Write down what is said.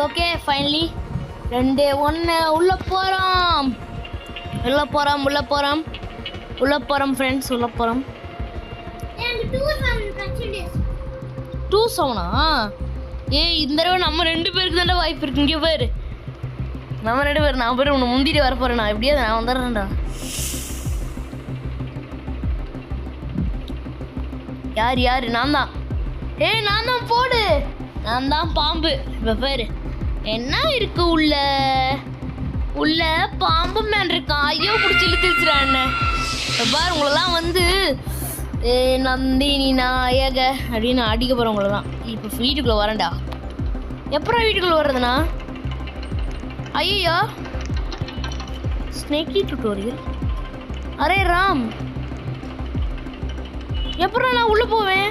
okay finally 2 1 உள்ள போகிறோம் friends உள்ள போகிறோம் 2-7 ஏய் இந்த தடவை நம்ம 2 பேருக்கு தானே வாய்ப்பு இருக்கு இங்கே பேர் நம்ம 2 பேர் நான் பேர் உன்னை முந்திட்டு வர போகிறேன் நான் எப்படியாவது நான் வந்துடுறேன்டா யார் நான் தான் நான் தான் போடு நான் தான் பாம்பு இப்போ பேர் என்ன இருக்கு உள்ள பாம்பு மேன் இருக்கான் ஐயோ பிடிச்சி இழுத்துச்சுறான் பார் உங்களெல்லாம் வந்து நந்தினி நாயக அப்படின்னு அடிக்க போகிறேன் உங்களெல்லாம் இப்போ வீட்டுக்குள்ளே வரேன்டா எப்பறம் வீட்டுக்குள்ளே வர்றதுண்ணா ஐயோ ஸ்னேக்கி டுட்டோரியல் அரே ராம் எப்பறம் நான் உள்ளே போவேன்